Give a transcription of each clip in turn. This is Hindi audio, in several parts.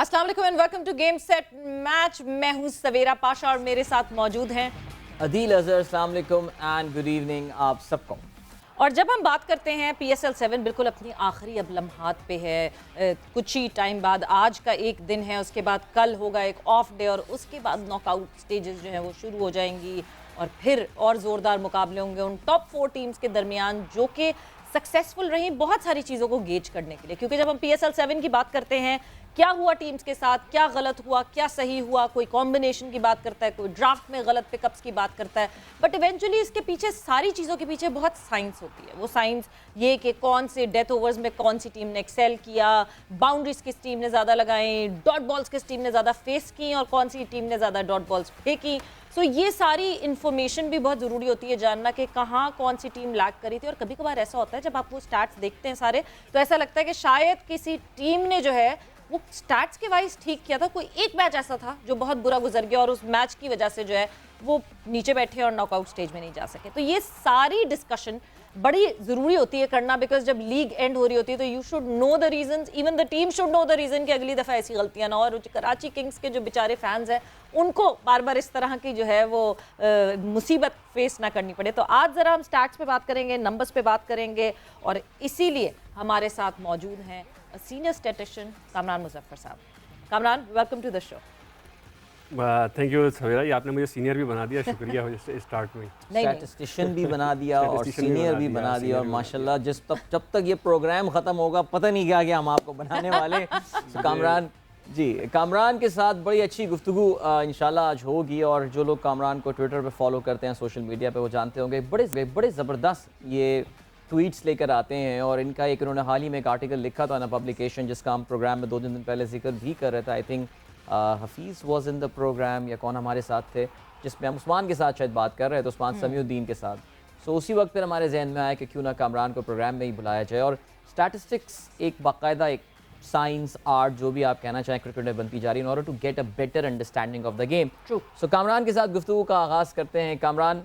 अस्सलाम वालेकुम and welcome to game set match. मैं हूं सवेरा पाशा और मेरे साथ मौजूद हैं अदील अजहर। अस्सलाम वालेकुम एंड गुड इवनिंग आप सबको। और जब हम बात करते हैं PSL 7 बिल्कुल अपनी आखिरी अब लम्हात पे है। कुछ ही टाइम बाद आज का एक दिन है, उसके बाद कल होगा एक ऑफ डे और उसके बाद नॉकआउट स्टेजेस जो है वो शुरू हो जाएंगी और फिर और ज़ोरदार मुकाबले होंगे उन टॉप 4 टीम्स के दरमियान जो कि सक्सेसफुल रही बहुत सारी चीज़ों को गेज करने के लिए। क्योंकि जब हम PSL 7 की बात करते हैं, क्या हुआ टीम्स के साथ, क्या गलत हुआ, क्या सही हुआ, कोई कॉम्बिनेशन की बात करता है, कोई ड्राफ्ट में गलत पिकअप्स की बात करता है, बट इवेंचुअली इसके पीछे सारी चीज़ों के पीछे बहुत साइंस होती है। वो साइंस ये कि कौन से डेथ ओवर्स में कौन सी टीम ने एक्सेल किया, बाउंड्रीज किस टीम ने ज़्यादा लगाई, डॉट बॉल्स किस टीम ने ज़्यादा फेस की और कौन सी टीम ने ज़्यादा डॉट बॉल्स फेंकी। सो ये सारी इन्फॉर्मेशन भी बहुत ज़रूरी होती है जानना कि कहाँ कौन सी टीम लैग करी थी। और कभी कभार ऐसा होता है जब आप वो स्टैट्स देखते हैं सारे, तो ऐसा लगता है कि शायद किसी टीम ने जो है वो स्टैट्स के वाइज ठीक किया था, कोई एक मैच ऐसा था जो बहुत बुरा गुजर गया और उस मैच की वजह से जो है वो नीचे बैठे और नॉकआउट स्टेज में नहीं जा सके। तो ये सारी डिस्कशन बड़ी ज़रूरी होती है करना, बिकॉज जब लीग एंड हो रही होती है तो you should know the reasons, even the team should know the reason कि अगली दफ़ा ऐसी गलतियां ना हो। और कराची किंग्स के जो बेचारे फैंस हैं उनको बार बार इस तरह की जो है वो मुसीबत फेस ना करनी पड़े। तो आज ज़रा हम स्टैट्स पे बात करेंगे, नंबर्स पे बात करेंगे और इसीलिए हमारे साथ मौजूद हैं सीनियर स्टैटिस्टिशियन कामरान मुजफ्फर साहब। Kamran, welcome to the show. Thank you Savera, ये आपने मुझे सीनियर भी बना दिया, शुक्रिया। स्टार्ट में स्टैटिस्टिशियन भी बना दिया और सीनियर भी बना दिया और माशाल्लाह जब तक ये प्रोग्राम ख़त्म होगा पता नहीं क्या क्या हम आपको बनाने वाले। कामरान जी, कामरान के साथ बड़ी अच्छी गुफ्तगू इंशाल्लाह आज होगी। और जो लोग कामरान को ट्विटर पे फॉलो करते हैं, सोशल मीडिया पे, वो जानते होंगे बड़े ज़बरदस्त ये ट्वीट्स लेकर आते हैं। और इनका एक उन्होंने हाल ही में एक आर्टिकल लिखा था ना पब्लिकेशन, जिसका हम प्रोग्राम में 2 दिन पहले जिक्र भी कर रहे थे। I think Hafeez was in the program या कौन हमारे साथ थे, जिसमें हम उस्मान के साथ शायद बात कर रहे थे, उस्मान समीउद्दीन के साथ। सो उसी वक्त फिर हमारे जहन में आया कि क्यों ना कामरान को प्रोग्राम में ही बुलाया जाए। और स्टैटिस्टिक्स एक बाकायदा एक साइंस आर्ट जो भी आप कहना चाहें क्रिकेट में बनती जा रही है in order to get a better understanding of the game. So Kamran के साथ गुफ्तगू का आगाज़ करते हैं। कामरान,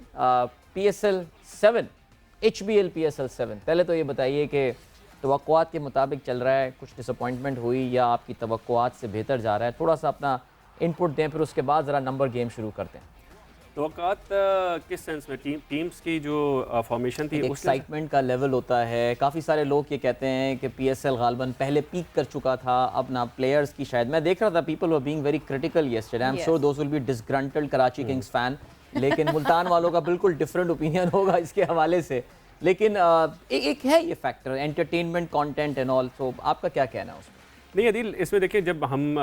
PSL 7 HBL PSL 7, पहले तो ये बताइए कि तवक्कुआत के मुताबिक चल रहा है, कुछ डिसअपॉइंटमेंट हुई या आपकी तवक्कुआत से बेहतर जा रहा है? थोड़ा सा अपना इनपुट दें, फिर उसके बाद ज़रा नंबर गेम शुरू करते हैं। तवक्कुआत किस सेंस में? टीम्स की जो फॉर्मेशन थी, एक्साइटमेंट का लेवल होता है। काफ़ी सारे लोग ये कहते हैं कि PSL गालबन पहले पीक कर चुका था, अब ना प्लेयर्स की शायद, मैं देख रहा था people were being very critical yesterday. I am sure those will be disgruntled Karachi Kings fan, लेकिन मुल्तान वालों का बिल्कुल डिफरेंट ओपिनियन होगा इसके हवाले से। लेकिन एक है ये factor entertainment, content and all. तो आपका क्या कहना है उसमें? नहीं अदील, इसमें देखिए, जब हम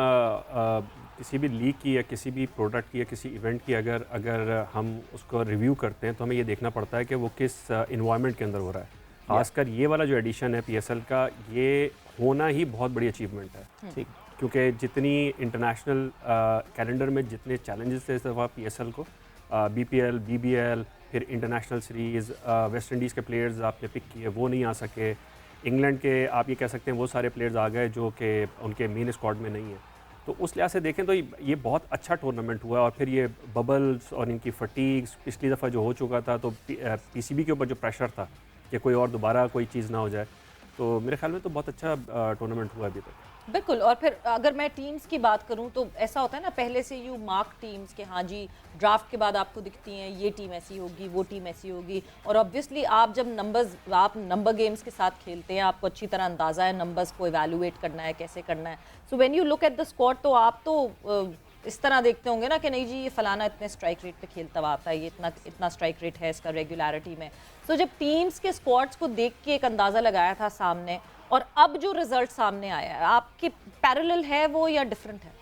किसी भी लीग की या किसी भी प्रोडक्ट की या किसी इवेंट की अगर हम उसको रिव्यू करते हैं तो हमें ये देखना पड़ता है कि वो किस इन्वायरमेंट के अंदर हो रहा है। खासकर ये वाला जो एडिशन है PSL का, ये होना ही बहुत बड़ी अचीवमेंट है। ठीक, क्योंकि जितनी इंटरनेशनल कैलेंडर में जितने चैलेंजेस थे इस दफ़ा PSL को, BPL, BBL, फिर इंटरनेशनल सीरीज़, वेस्ट इंडीज़ के प्लेयर्स आपने पिक किए, वो नहीं आ सके। इंग्लैंड के आप ये कह सकते हैं वो सारे प्लेयर्स आ गए जो कि उनके मेन स्क्वाड में नहीं है। तो उस लिहाज से देखें तो ये बहुत अच्छा टूर्नामेंट हुआ। और फिर ये बबल्स और इनकी फटीग्स पिछली दफ़ा जो हो चुका था, तो PCB के ऊपर जो प्रेशर था कि कोई और दोबारा कोई चीज़ ना हो जाए, तो मेरे ख्याल में तो बहुत अच्छा टूर्नामेंट हुआ अभी तक। बिल्कुल। और फिर अगर मैं टीम्स की बात करूं तो ऐसा होता है ना, पहले से यू मार्क टीम्स के हाँ जी ड्राफ्ट के बाद आपको दिखती हैं ये टीम ऐसी होगी, वो टीम ऐसी होगी। और ऑब्वियसली आप जब आप नंबर गेम्स के साथ खेलते हैं, आपको अच्छी तरह अंदाज़ा है नंबर्स को इवैल्यूएट करना है, कैसे करना है। So when you look at the squad, तो आप तो इस तरह देखते होंगे ना कि नहीं जी ये फलाना इतने स्ट्राइक रेट पे खेलता हुआ आता है, ये इतना स्ट्राइक रेट है इसका रेगुलरिटी में। सो जब टीम्स के स्क्वाड्स को देख के एक अंदाज़ा लगाया था सामने, और अब जो रिजल्ट सामने आया है, आपके पैरेलल है वो या डिफरेंट है?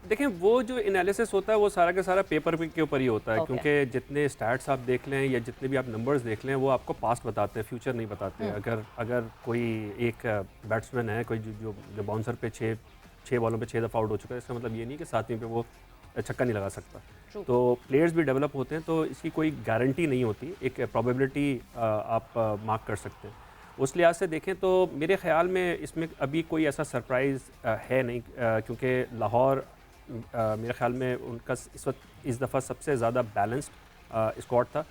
देखें, वो जो एनालिसिस होता है वो सारा का सारा पेपर के ऊपर ही होता है। क्योंकि जितने स्टैट्स आप देख लें या जितने भी आप नंबर्स देख लें, वो आपको पास्ट बताते हैं, फ्यूचर नहीं बताते। अगर कोई एक बैट्समैन है, कोई जो बाउंसर पे छः बॉलों पे 6 दफ़ा आउट हो चुका है, इसका मतलब ये नहीं कि 7वीं पे वो छक्का नहीं लगा सकता। तो प्लेयर्स भी डेवलप होते हैं, तो इसकी कोई गारंटी नहीं होती, एक प्रोबेबिलिटी आप मार्क कर सकते हैं। उस लिहाज से देखें तो मेरे ख़्याल में इसमें अभी कोई ऐसा सरप्राइज़ है नहीं, क्योंकि लाहौर मेरे ख्याल में उनका इस वक्त इस दफ़ा सबसे ज़्यादा बैलेंस्ड स्क्वाड था।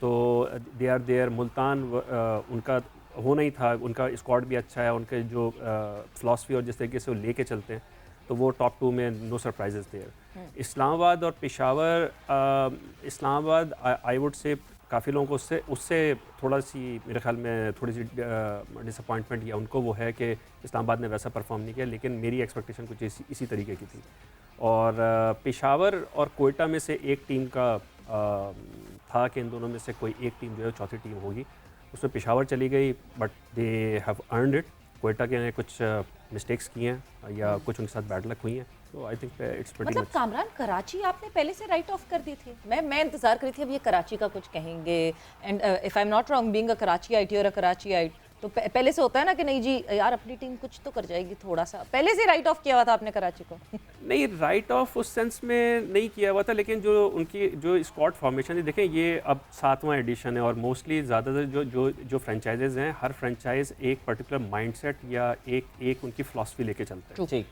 तो दे आर देयर। मुल्तान उनका हो नहीं था, उनका स्क्वाड भी अच्छा है, उनके जो फ़िलासफ़ी और जिस तरीके से वो लेके चलते हैं, तो वो टॉप 2 में नो सरप्राइजेस देयर। इस्लामाबाद और Peshawar, Islamabad I would say काफ़ी लोगों को उससे थोड़ा सी मेरे ख्याल में थोड़ी सी डिसअपॉइंटमेंट या उनको वो है कि इस्लामाबाद ने वैसा परफॉर्म नहीं किया, लेकिन मेरी एक्सपेक्टेशन कुछ इसी तरीके की थी। और पेशावर और कोयटा में से एक टीम का था कि इन दोनों में से कोई एक टीम जो है चौथी टीम होगी, उसमें पेशावर चली गई, but they have earned it. Quetta के ने कुछ मिस्टेक्स किए हैं या कुछ उनके साथ बैड लक हुई हैं, तो आई थिंक इट्स प्रीटी मतलब मच। कामरान, कराची आपने पहले से राइट ऑफ कर दी थी? मैं इंतजार कर रही थी अब ये कराची का कुछ कहेंगे, and if I am not wrong, being a Karachi IT और अ कराची आईट, तो पहले से होता है ना कि नहीं जी यार अपनी टीम कुछ तो कर जाएगी, थोड़ा सा पहले से राइट ऑफ किया हुआ था आपने कराची को? नहीं, राइट ऑफ उस सेंस में नहीं किया हुआ था, लेकिन जो उनकी जो स्क्वाड फॉर्मेशन है, देखें ये अब 7वां एडिशन है और मोस्टली ज़्यादातर जो फ्रेंचाइजेज़ हैं, हर फ्रेंचाइज एक पर्टिकुलर माइंडसेट या एक उनकी फ़िलासफ़ी लेके चलता है। ठीक।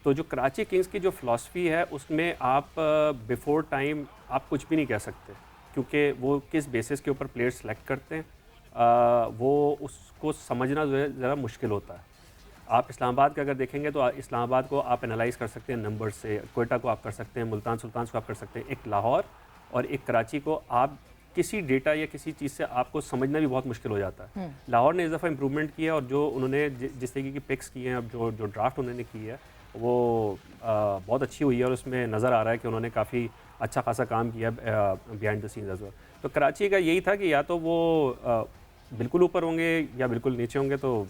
तो जो कराची किंग्स की जो फ़िलासफ़ी है उसमें आप बिफोर टाइम आप कुछ भी नहीं कह सकते, क्योंकि वो किस बेसिस के ऊपर प्लेयर सेलेक्ट करते हैं, वो उसको समझना जो है ज़रा मुश्किल होता है। आप इस्लामाबाद का अगर देखेंगे तो इस्लामाबाद को आप एनालाइज़ कर सकते हैं नंबर से, कोयटा को आप कर सकते हैं, मुल्तान सुल्तान को आप कर सकते हैं, एक लाहौर और एक कराची को आप किसी डेटा या किसी चीज़ से आपको समझना भी बहुत मुश्किल हो जाता है। लाहौर ने इस दफ़ा इंप्रूवमेंट किया और जो उन्होंने जिस तरीके की पिक्स की हैं, अब जो ड्राफ्ट उन्होंने की है वो बहुत अच्छी हुई है और उसमें नज़र आ रहा है कि उन्होंने काफ़ी अच्छा खासा काम किया behind the scenes as well. तो कराची का यही था कि या तो वो बिल्कुल ऊपर होंगे या बिल्कुल नीचे होंगे। तो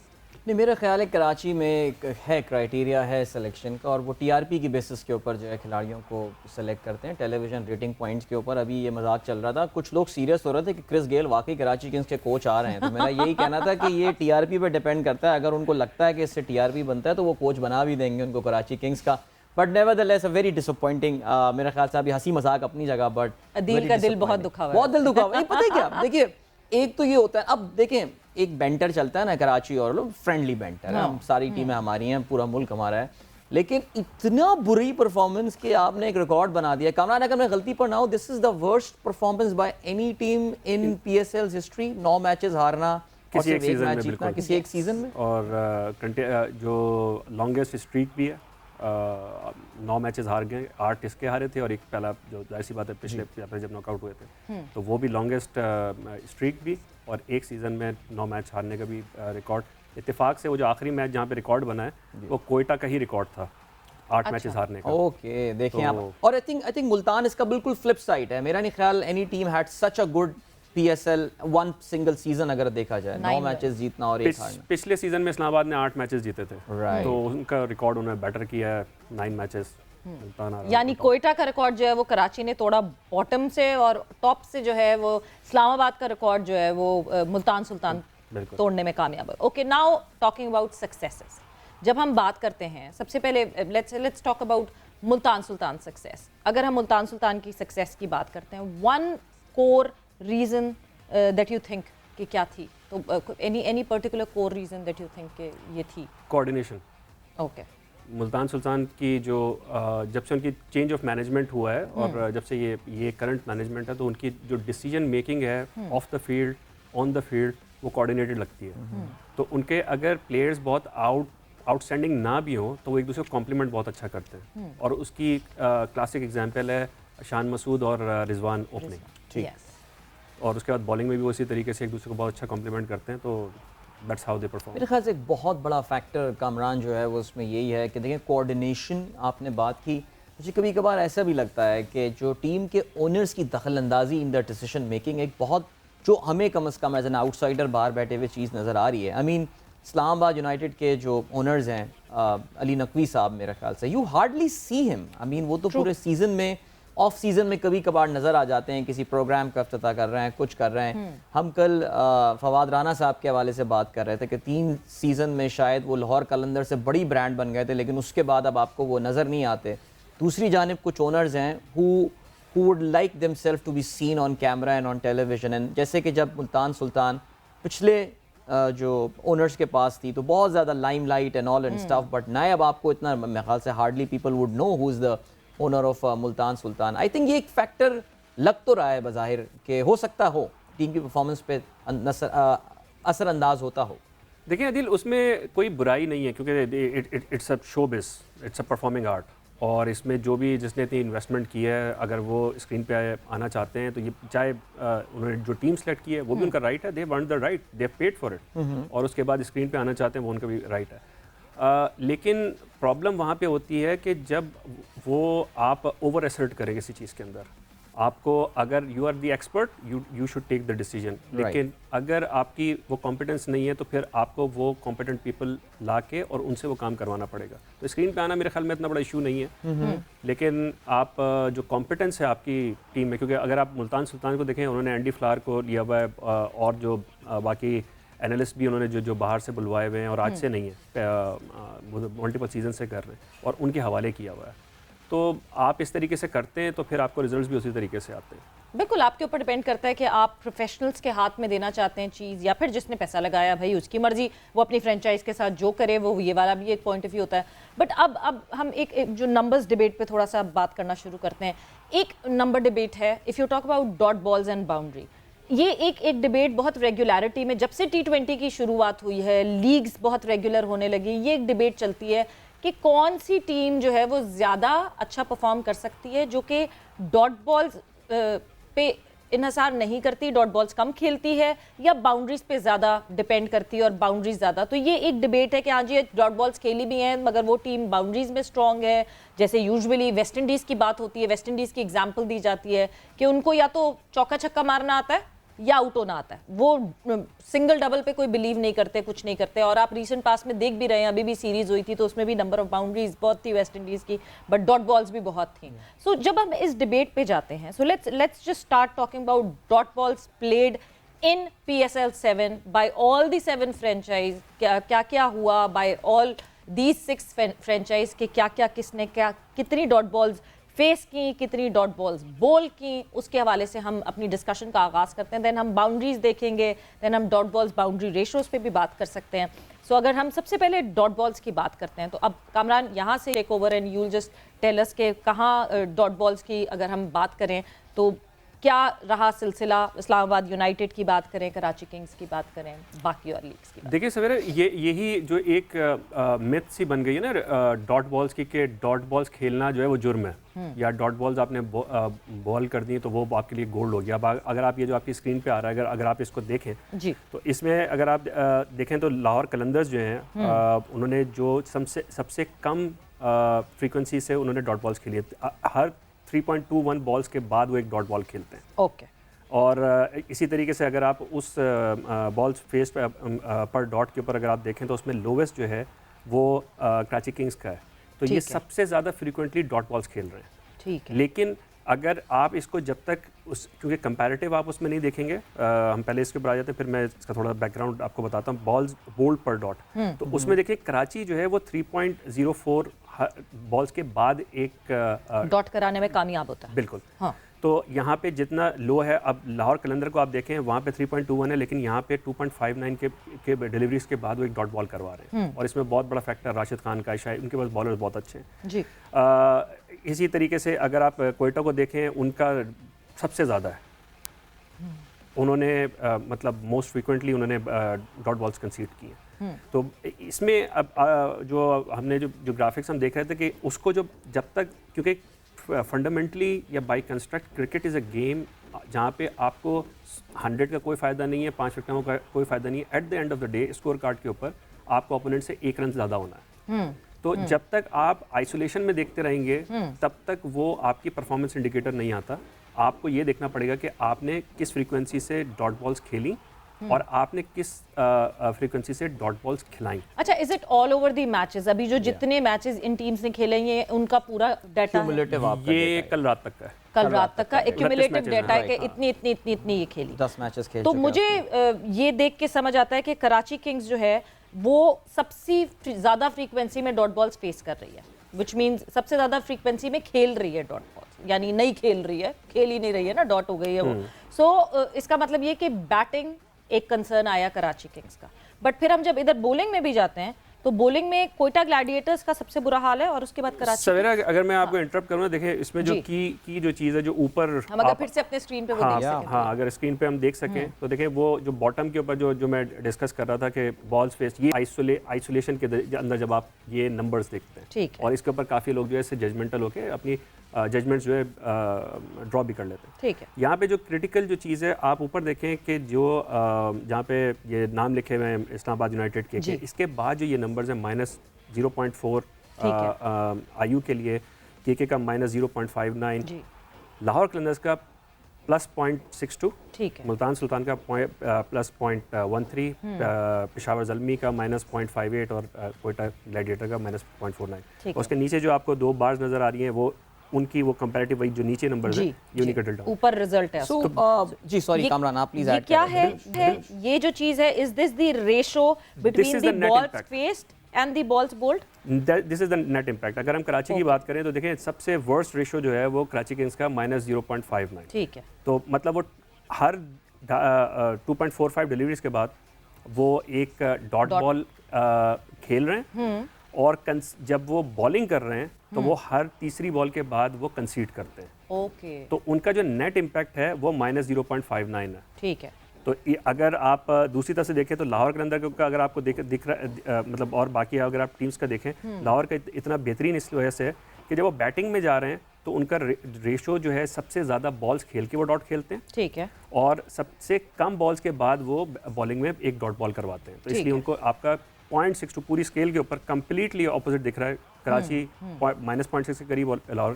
नहीं, मेरा ख्याल है कराची में एक है क्राइटेरिया है सिलेक्शन का, और वो टीआरपी की बेसिस के ऊपर जो है खिलाड़ियों को सेलेक्ट करते हैं, टेलीविजन रेटिंग पॉइंट्स के ऊपर। अभी ये मजाक चल रहा था, कुछ लोग सीरियस हो रहे थे कि क्रिस गेल वाकई कराची किंग्स के कोच आ रहे हैं, तो मेरा यही कहना था कि ये टीआरपी पे डिपेंड करता है। अगर उनको लगता है कि इससे टीआरपी बनता है तो वो कोच बना भी देंगे उनको कराची किंग्स का। But nevertheless a very disappointing, मेरा ख्याल से अभी हंसी मजाक अपनी जगह, बट अदील का दिल बहुत दुखा हुआ है। बहुत दिल दुखा हुआ है। पता है क्या, देखिए एक तो ये होता है, अब देखें एक बैंटर चलता है ना कराची और लोग, फ्रेंडली बैंटर है, हम सारी टीमें हमारी हैं, पूरा मुल्क हमारा है, लेकिन इतना बुरी परफॉर्मेंस कि आपने एक रिकॉर्ड बना दिया। कामरान, अगर मैं गलती पर ना हो, this is the worst performance by any team in PSL history. 9 matches हारना और किसी एक सिर्फ एक सीजन मैच में, जीतना बिल्कुल किसी एक सीजन में। और जो लॉन्गेस्ट स्ट्रीक भी है, 9 मैचेस हार गए, 8 इसके हारे थे और एक पहला जो जाहिर सी बात है पिछले जब नॉकआउट हुए थे, तो वो भी लॉन्गेस्ट स्ट्रीक भी, और एक सीज़न में 9 मैच हारने का भी रिकॉर्ड। इत्तेफाक से वो जो आखिरी मैच जहाँ पे रिकॉर्ड बना है वो कोयटा का ही रिकॉर्ड था, 8 मैचेस हारने का। ओके, देखें आप, और आई थिंक मुल्तान इसका बिल्कुल फ्लिप साइड है। मेरा नहीं ख्याल any team had such a good PSL one single season अगर देखा जाए, 9 मैचेस जीतना और एक हारना। पिछले सीजन में इस्लामाबाद ने 8 मैचेस जीते थे, Right. तो उनका रिकॉर्ड उन्होंने बेटर किया है, 9 मैचेस। यानी कोयटा का रिकॉर्ड जो है वो कराची ने तोड़ा बॉटम से, और टॉप से जो है वो इस्लामाबाद का रिकॉर्ड जो है वो मुल्तान सुल्तान तोड़ने में कामयाब है। Okay, now talking about successes, जब हम बात करते हैं सबसे पहले let's talk about Multan Sultan success. अगर हम मुल्तान सुल्तान की सक्सेस की बात करते हैं, one core reason that you think कि क्या थी, तो any particular core reason that you think कि ये थी? कोऑर्डिनेशन। ओके, मुल्तान सुल्तान की जो जब से उनकी चेंज ऑफ मैनेजमेंट हुआ है और जब से ये करंट मैनेजमेंट है, तो उनकी जो डिसीजन मेकिंग है of the field, on the field, वो कोऑर्डिनेटेड लगती है। तो उनके अगर प्लेयर्स बहुत आउटस्टैंडिंग ना भी हों तो वो एक दूसरे को कॉम्प्लीमेंट बहुत अच्छा करते हैं, और उसकी क्लासिक एग्जांपल है शान मसूद और रिजवान ओपनिंग, ठीक। और उसके बाद बॉलिंग में भी वो इसी तरीके से एक दूसरे को बहुत अच्छा कॉम्प्लीमेंट करते हैं। तो दैट्स हाउ दे परफॉर्म। मेरे ख्याल से एक बहुत बड़ा फैक्टर कामरान जो है वो उसमें यही है कि देखिए कोऑर्डिनेशन आपने बात की, मुझे कभी कभार ऐसा भी लगता है कि जो टीम के ओनर्स की दखल अंदाजी इन द डिसीजन मेकिंग एक बहुत, जो हमें कम से कम एज एन आउटसाइडर बाहर बैठे हुए चीज़ नज़र आ रही है। आई मीन इस्लामाबाद यूनाइटेड के जो ओनर्स हैं अली नकवी साहब, मेरे ख्याल से you hardly see him. I mean वो तो पूरे सीज़न में, ऑफ सीज़न में कभी कभार नज़र आ जाते हैं, किसी प्रोग्राम का अफ्ताह कर रहे हैं, कुछ कर रहे हैं। हम कल फवाद राना साहब के हवाले से बात कर रहे थे कि 3 सीज़न में शायद वो लाहौर कलंदर से बड़ी ब्रांड बन गए थे, लेकिन उसके बाद अब आपको वो नज़र नहीं आते। दूसरी जानिब कुछ ओनर्स हैं who would like themselves to be seen on camera and on television, and जैसे कि जब मुल्तान सुल्तान पिछले जो ओनर्स के पास थी तो बहुत ज़्यादा limelight and all and stuff, but नए अब आपको इतना मेरे ख्याल से hardly people would know who is the owner of Multan Sultan. I think ये एक फैक्टर लग तो रहा है बज़ाहिर कि हो सकता हो टीम की परफॉर्मेंस पे असरअंदाज होता हो? देखिए आदिल, उसमें कोई बुराई नहीं है क्योंकि it's a showbiz, it's a performing art, और इसमें जो भी जिसने इतनी इन्वेस्टमेंट की है अगर वो स्क्रीन पे आना चाहते हैं तो ये चाहे उन्होंने जो टीम सेलेक्ट की है वो भी उनका राइट है, they want the right, they paid for it, और उसके बाद स्क्रीन पे आना चाहते हैं वो उनका भी राइट है। लेकिन प्रॉब्लम वहाँ पे होती है कि जब वो आप ओवर असर्ट करें किसी चीज़ के अंदर, आपको अगर you are the expert you should take the decision, लेकिन अगर आपकी वो कॉम्पिटेंस नहीं है तो फिर आपको वो कॉम्पिटेंट पीपल ला के और उनसे वो काम करवाना पड़ेगा। तो स्क्रीन पे आना मेरे ख्याल में इतना बड़ा इशू नहीं है, लेकिन आप जो कॉम्पिटेंस है आपकी टीम में, क्योंकि अगर आप मुल्तान सुल्तान को देखें, उन्होंने एंडी फ्लावर को लिया हुआ है और जो बाकी एनालिस्ट भी उन्होंने जो बाहर से बुलवाए हुए हैं और आज से नहीं है, मल्टीपल सीजन से कर रहे हैं और उनके हवाले किया हुआ है। तो आप इस तरीके से करते हैं तो फिर आपको रिजल्ट्स भी उसी तरीके से आते हैं। बिल्कुल आपके ऊपर डिपेंड करता है कि आप प्रोफेशनल्स के हाथ में देना चाहते हैं चीज़, या फिर जिसने पैसा लगाया भाई उसकी मर्जी, वो अपनी फ्रेंचाइज के साथ जो करे वो, ये वाला भी एक पॉइंट ऑफ व्यू होता है। बट अब हम एक जो नंबर्स डिबेट पे थोड़ा सा बात करना शुरू करते हैं। एक नंबर डिबेट है, if you talk about dot balls and boundary, ये एक डिबेट बहुत रेगुलरिटी में, जब से T20 की शुरुआत हुई है, लीग्स बहुत रेगुलर होने लगी, ये एक डिबेट चलती है कि कौन सी टीम जो है वो ज़्यादा अच्छा परफॉर्म कर सकती है, जो कि डॉट बॉल्स पे इन्हसार नहीं करती, डॉट बॉल्स कम खेलती है, या बाउंड्रीज पे ज़्यादा डिपेंड करती है और बाउंड्रीज ज़्यादा। तो ये एक डिबेट है कि हाँ जी डॉट बॉल्स खेली भी हैं मगर वो टीम बाउंड्रीज में स्ट्रॉन्ग है। जैसे यूजुअली वेस्ट इंडीज़ की बात होती है, वेस्ट इंडीज़ की एग्जाम्पल दी जाती है कि उनको या तो चौका छक्का मारना आता है या आउट होना आता है, वो सिंगल डबल पे कोई बिलीव नहीं करते, कुछ नहीं करते। और आप रीसेंट पास में देख भी रहे हैं, अभी भी सीरीज हुई थी तो उसमें भी नंबर ऑफ बाउंड्रीज बहुत थी वेस्ट इंडीज़ की, बट डॉट बॉल्स भी बहुत थी। सो जब हम इस डिबेट पे जाते हैं, so let's just start talking about dot balls played in PSL 7 by all the 7 franchise. क्या क्या हुआ बाय ऑल दीज 6 फ्रेंचाइज के, क्या क्या किसने क्या कितनी डॉट बॉल्स फेस की, कितनी डॉट बॉल्स बॉल की, उसके हवाले से हम अपनी डिस्कशन का आगाज़ करते हैं। देन हम बाउंड्रीज देखेंगे, देन हम डॉट बॉल्स बाउंड्री रेशोज़ पे भी बात कर सकते हैं। सो अगर हम सबसे पहले डॉट बॉल्स की बात करते हैं तो अब कामरान यहाँ से take over and you'll just tell us के कहाँ डॉट बॉल्स की अगर हम बात करें तो क्या रहा सिलसिला, इस्लामाबाद यूनाइटेड की बात करें, कराची किंग्स की बात करें, बाकी और लीग्स की बात। देखिए सवेरे यही जो एक मिथ सी बन गई है ना डॉट बॉल्स की, कि डॉट बॉल्स खेलना जो है वो जुर्म है, या डॉट बॉल्स आपने बॉल कर दी तो वो आपके लिए गोल्ड हो गया। अब अगर आप ये जो आपकी स्क्रीन पे आ रहा है, अगर आप इसको देखें जी, तो इसमें अगर आप देखें तो लाहौर कलंदर्स जो हैं उन्होंने जो सबसे कम फ्रीक्वेंसी से उन्होंने डॉट बॉल्स खेली है, हर 3.21 बॉल्स के बाद वो एक डॉट बॉल खेलते हैं। ओके। और इसी तरीके से अगर आप उस बॉल्स फेस पर डॉट के ऊपर अगर आप देखें तो उसमें लोवेस्ट जो है वो कराची किंग्स का है। तो ये सबसे ज़्यादा फ्रीक्वेंटली डॉट बॉल्स खेल रहे हैं। ठीक है। लेकिन अगर आप इसको जब तक क्योंकि कंपैरेटिव आप उसमें नहीं देखेंगे, हम पहले इसके ऊपर आ जाते हैं, फिर मैं इसका थोड़ा बैकग्राउंड आपको बताता हूँ। बॉल्स बोल्ड पर डॉट, तो उसमें देखिए कराची जो है वो 3.04 बॉल्स के बाद एक डॉट कराने में कामयाब होता है। बिल्कुल। हाँ। तो यहाँ पे जितना लो है, अब लाहौर कलंदर को आप देखें वहाँ पे 3.21 है, लेकिन यहाँ पे 2.59 के डिलीवरीज के बाद वो एक डॉट बॉल करवा रहे हैं। और इसमें बहुत बड़ा फैक्टर राशिद खान का, शायद उनके पास बॉलर्स बहुत अच्छे हैं जी। इसी तरीके से अगर आप कोयटा को देखें, उनका सबसे ज़्यादा है, उन्होंने मतलब मोस्ट फ्रीक्वेंटली उन्होंने डॉट बॉल्स कंसीड किए हैं। तो इसमें अब जो हमने जो ग्राफिक्स हम देख रहे थे कि उसको जब तक, क्योंकि फंडामेंटली या by construct cricket is a game जहाँ पे आपको 100 का कोई फ़ायदा नहीं है, 5 विकेटों का कोई फ़ायदा नहीं है। At the end of the day score card के ऊपर आपको ओपोनेंट से 1 रन ज़्यादा होना है। तो जब तक आप आइसोलेशन में देखते रहेंगे तब तक वो आपकी परफॉर्मेंस इंडिकेटर नहीं आता। आपको ये देखना पड़ेगा कि आपने किस फ्रीक्वेंसी से डॉट बॉल्स खेली और आपने किस फ्रीक्वेंसी से डॉट बॉल्स खिलाई। अच्छा, is it all over the matches? अभी जो जितने मैचेस इन टीम्स ने खेले हैं उनका पूरा डाटा ये कल रात तक का है, कल रात तक का एक्यूमुलेटिव डाटा है कि इतनी ये खेली, 10 मैचेस खेल। तो मुझे ये देख के समझ आता है कि कराची किंग्स जो है वो सबसे ज़्यादा फ्रीक्वेंसी में डॉट बॉल्स फेस कर रही है, विच मीन्स सबसे ज़्यादा फ्रीक्वेंसी में खेल रही है डॉट बॉल्स, यानी नहीं खेल रही है, खेल ही नहीं रही है ना, डॉट हो गई है वो। सो इसका मतलब ये कि बैटिंग एक कंसर्न आया कराची किंग्स का। बट फिर हम जब इधर बॉलिंग में भी जाते हैं तो बॉलिंग में कोयटा ग्लैडिएटर्स का सबसे बुरा हाल है और उसके बाद कराची। सवेरा अगर मैं आपको इंटरप्ट करूँ, देखिए इसमें जो की जो चीज़ है जो ऊपर, हम अगर फिर से अपने स्क्रीन पे वो देख सकें। हाँ, अगर स्क्रीन पे हम देख सकें तो देखिए वो जो बॉटम के ऊपर जो मैं डिस्कस कर रहा था कि बॉल्स फेस, ये आइसोलेशन के अंदर जब आप ये नंबर्स देखते हैं, ठीक है, और इसके ऊपर काफ़ी लोग जो है इससे जजमेंटल होकर अपनी जजमेंट जो है ड्रॉ भी कर लेते हैं। ठीक है, यहाँ पे जो क्रिटिकल जो चीज़ है, आप ऊपर देखें कि जो जहाँ पे ये नाम लिखे हुए हैं इस्लामाबाद यूनाइटेड के, इसके बाद जो ये नंबर्स हैं -0.4 आयु के लिए, के का -0.59, लाहौर कलंदर्स का +0.62, ठीक है, मुल्तान सुल्तान का +0.13, पेशावर ज़ल्मी का -0.58 और कोयटा ग्लैडिएटर का -0.49। उसके नीचे जो आपको दो बार्स नज़र आ रही हैं वो उनकी वो कंपैरेटिव वही जो नीचे नंबर है यूनिक ड्रिल डाउन ऊपर रिजल्ट है। जी सॉरी कामरान, आप प्लीज ऐड क्या है ये जो चीज है, is this the ratio between the balls faced and the balls bowled? This is the net impact. अगर हम कराची की बात करें तो देखें सबसे वर्स्ट रेशो जो है वो कराची किंग्स का -0.59। ठीक है, तो मतलब वो हर 2.45 डिलीवरीज के बाद वो एक डॉट बॉल खेल रहे हैं, और जब वो बॉलिंग कर रहे हैं तो वो हर तीसरी बॉल के बाद वो कंसीड करते हैं। ओके, तो उनका जो नेट इम्पैक्ट है वो -0.59 है। ठीक है, तो अगर आप दूसरी तरफ से देखें तो लाहौर कलंदर का अगर आपको दिख रहा मतलब, और बाकी अगर आप टीम्स का देखें, लाहौर का इतना बेहतरीन इस वजह से है कि जब वो बैटिंग में जा रहे हैं तो उनका रेशो जो है सबसे ज़्यादा बॉल्स खेल के वो डॉट खेलते हैं, ठीक है, और सबसे कम बॉल्स के बाद वो बॉलिंग में एक डॉट बॉल करवाते हैं। तो इसलिए उनको आपका 0.62 पूरी स्केल के ऊपर कंप्लीटली ऑपोजिट दिख रहा है। कराची -0.6 के करीब और लाहौर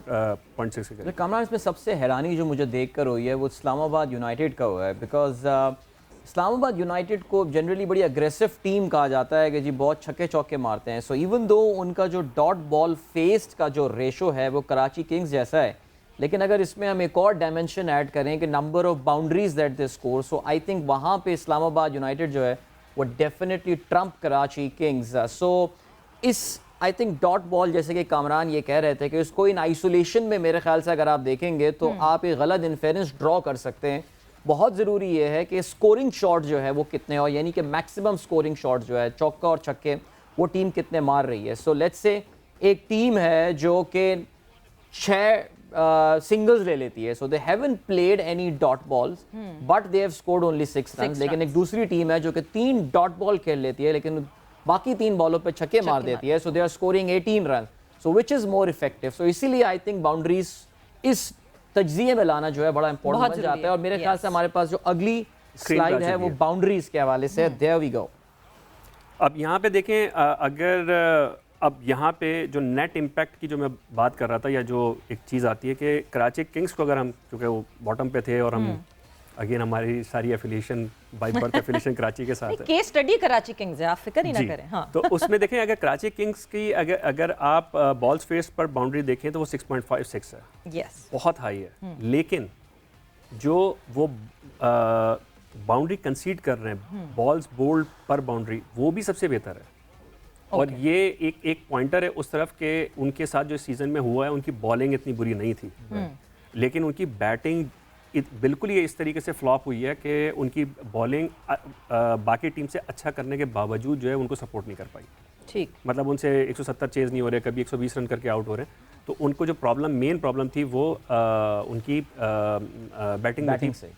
0.6 के करीब। कामरान, इसमें सबसे हैरानी जो मुझे देख कर हुई है वो इस्लामाबाद यूनाइटेड का हुआ है, बिकॉज इस्लामाबाद यूनाइटेड को जनरली बड़ी अग्रेसिव टीम कहा जाता है कि जी बहुत छक्के चौके मारते हैं। सो इवन दो उनका जो डॉट बॉल फेस्ड का जो रेशो है वो कराची किंग्स जैसा है, लेकिन अगर इसमें हम एक और डायमेंशन ऐड करें कि number of boundaries that they score, so I think वहाँ पे इस्लामाबाद यूनाइटेड जो है वो डेफिनेटली ट्रम्प कराची किंग्स। सो इस आई थिंक डॉट बॉल, जैसे कि कामरान ये कह रहे थे कि इसको इन आइसोलेशन में मेरे ख्याल से अगर आप देखेंगे तो आप एक गलत इन्फेरेंस ड्रॉ कर सकते हैं। बहुत ज़रूरी ये है कि स्कोरिंग शॉट जो है वो कितने, और यानी कि मैक्सिमम स्कोरिंग शॉट जो है चौका और छक्के वो टीम कितने मार रही है। सो लेट्स से एक टीम है जो कि 6 सिंगल्स ले लेती है, so they haven't played any dot balls but they have scored only 6 run. लेकिन एक दूसरी टीम है जो कि 3 डॉट बॉल खेल लेती है लेकिन बाकी 3 बॉलों पे छक्के मार देती है, so they are scoring 18 run. So which is more effective. So इसीलिए आई थिंक बाउंड्रीज इस तज्जिए में लाना जो है बड़ा इंपॉर्टेंट बन जाता है। और मेरे ख्याल से हमारे पास जो अगली स्लाइड है वो बाउंड्रीज के हवाले से, देयर वी गो। अब यहाँ पे देखें, अगर अब यहाँ पे जो नेट इम्पैक्ट की जो मैं बात कर रहा था, या जो एक चीज़ आती है कि कराची किंग्स को अगर हम, क्योंकि वो बॉटम पे थे और हम अगेन हमारी सारी affiliation by birth affiliation Karachi के साथ है, केस स्टडी कराची किंग्स है, आप फिक्र ही ना करें। हाँ, तो उसमें देखें अगर कराची किंग्स की अगर आप बॉल्स फेस पर बाउंड्री देखें तो वो 6.56 है, यस, बहुत हाई है। लेकिन जो वो बाउंड्री कंसीड कर रहे हैं बॉल्स बोल्ड पर बाउंड्री, वो भी सबसे बेहतर है। और ये एक पॉइंटर है उस तरफ के उनके साथ जो सीजन में हुआ है, उनकी बॉलिंग इतनी बुरी नहीं थी, लेकिन उनकी बैटिंग बिल्कुल ये इस तरीके से फ्लॉप हुई है कि उनकी बॉलिंग बाकी टीम से अच्छा करने के बावजूद जो है उनको सपोर्ट नहीं कर पाई। ठीक, मतलब उनसे 170 चेज नहीं हो रहे, कभी 120 रन करके आउट हो रहे हैं। तो उनको जो मेन प्रॉब्लम थी वो उनकी बैटिंग से।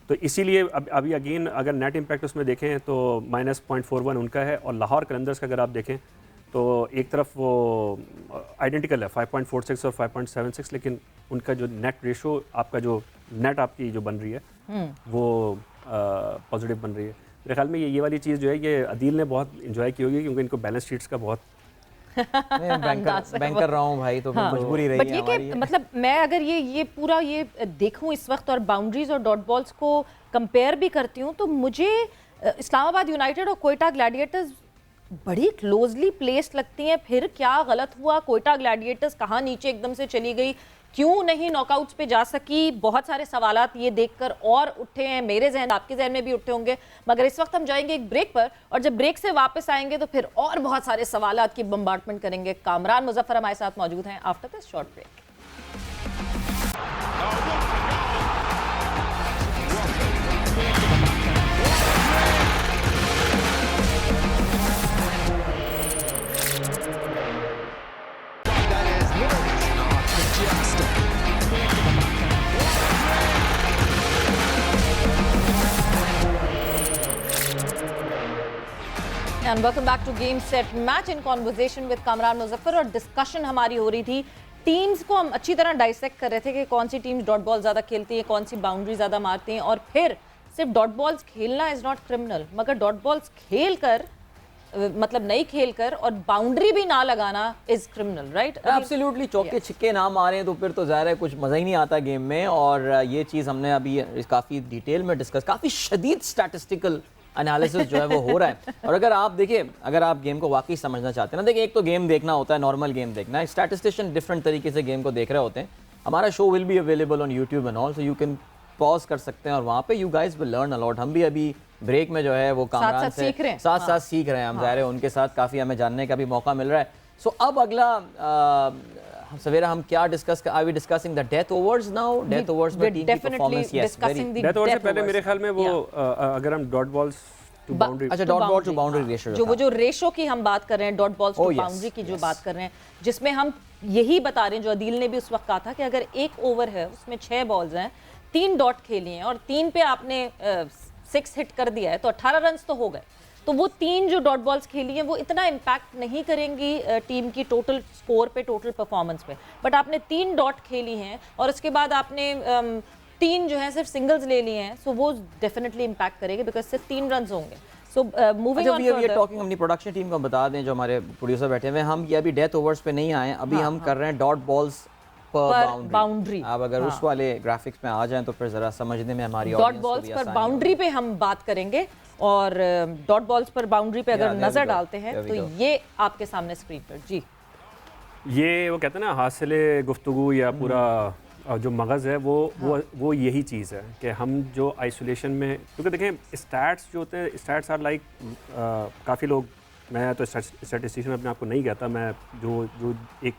तो इसीलिए अभी अगेन अगर नेट इम्पैक्ट उसमें देखें तो -0.41 उनका है, और लाहौर कलंदर्स का अगर आप देखें तो एक तरफ वो आइडेंटिकल है 5.46 और 5.76, लेकिन उनका जो नेट रेशो, आपका जो नेट आपकी जो बन रही है वो पॉजिटिव बन रही है। मेरे ख्याल में ये वाली चीज़ जो है ये अदील ने बहुत इंजॉय की होगी, क्योंकि इनको बैलेंस शीट्स का बहुत बैंकर रहा हूँ भाई, तो मजबूरी रही है हमारी। मतलब मैं अगर ये पूरा ये देखूं इस वक्त और बाउंड्रीज और डॉट बॉल्स को कंपेयर भी करती हूँ, तो मुझे इस्लामाबाद यूनाइटेड और कोयटा ग्लैडिएटर्स बड़ी क्लोजली प्लेस्ड लगती हैं। फिर क्या गलत हुआ? कोयटा ग्लैडिएटर्स कहाँ नीचे एकदम से चली गई, क्यों नहीं नॉकआउट्स पे जा सकी? बहुत सारे सवालात ये देखकर और उठे हैं मेरे जहन, आपके जहन में भी उठे होंगे। मगर इस वक्त हम जाएंगे एक ब्रेक पर, और जब ब्रेक से वापस आएंगे तो फिर और बहुत सारे सवालात की बम्बार्टमेंट करेंगे। कामरान मुजफ्फर हमारे साथ मौजूद हैं after this short break. And welcome back to game set match in conversation with Kamran Muzaffar. और डिस्कशन हमारी हो रही थी, टीम्स को हम अच्छी तरह डाइसेक्ट कर रहे थे कि कौन सी टीम्स डॉट बॉल ज़्यादा खेलती है, कौन सी बाउंड्री ज़्यादा मारती हैं। और फिर सिर्फ डॉट बॉल्स खेलना इज़ नॉट क्रिमिनल, मगर डॉट बॉल्स खेल कर मतलब नहीं खेलकर और बाउंड्री भी ना लगाना इज क्रिमिनल, राइट? एब्सोल्युटली। चौके छिक्के ना मारे तो फिर तो ज़ाहिर है कुछ मज़ा ही नहीं आता गेम में। और ये चीज़ हमने अभी काफ़ी डिटेल में डिस्कस, काफ़ी शदीद स्टैटिस्टिकल एनालिसिस जो है वो हो रहा है। और अगर आप देखिए, अगर आप गेम को वाकई समझना चाहते हैं ना, देखिए एक तो गेम देखना होता है, नॉर्मल गेम देखना है, स्टैटिस्टिशियन डिफरेंट तरीके से गेम को देख रहे होते हैं। हमारा show will be available on YouTube and all, so you can pause कर सकते हैं और वहाँ पे you guys will learn a lot. हम भी अभी ब्रेक में जो है वो कामरान से साथ सीख रहे हैं हम, ज़ाहिर है उनके साथ काफ़ी हमें जानने का भी मौका मिल रहा है। सो अब अगला सवेरा हम क्या discuss, are we discussing the death overs now? Death overs में टीम की परफॉर्मेंस, यस, डेथ ओवर से पहले मेरे ख्याल में वो अगर हम डॉट बॉल्स टू बाउंड्री, अच्छा dot ball to boundary ratio, वो जो रेशो की हम बात कर रहे हैं, डॉट बॉल्स टू बाउंड्री की जो बात कर रहे हैं, जिसमें हम यही बता रहे हैं जो अदील ने भी उस वक्त कहा था कि अगर एक ओवर है उसमें 6 बॉल्स हैं, 3 डॉट खेली हैं और 3 पे आपने 6 हिट कर दिया है तो 18 रन तो हो गए। तो वो 3 जो डॉट बॉल्स खेली हैं वो इतना इम्पैक्ट नहीं करेंगी टीम की टोटल स्कोर पे, टोटल परफॉर्मेंस पे। बट आपने 3 डॉट खेली हैं और उसके बाद आपने 3 जो है सिर्फ सिंगल्स ले लिए हैं, सो वो डेफिनेटली इम्पैक्ट करेगी बिकॉज सिर्फ 3 रन होंगे। So moving on further, talking अपनी प्रोडक्शन टीम को बता दें, जो हमारे प्रोड्यूसर बैठे हुए हैं, हम ये अभी डेथ ओवर्स पे नहीं आए, अभी हम कर रहे हैं डॉट बॉल्स पर बाउंड्री। आप अगर उस वाले ग्राफिक्स में आ जाएं तो फिर जरा समझने में हमारी डॉट बॉल्स पर बाउंड्री पे हम बात करेंगे। और डॉट बॉल्स पर बाउंड्री पे अगर नजर डालते हैं तो ये आपके सामने स्क्रीन पर, जी ये वो कहते हैं ना हासिले गुफ्तगू या पूरा जो मगज़ है वो यही चीज़ है कि हम जो आइसोलेशन में, क्योंकि देखें स्टैट्स जो होते हैं, स्टैट्स आर लाइक, काफ़ी लोग, मैं तो स्टैटिस्टिशियन अपने आप को नहीं कहता, मैं जो एक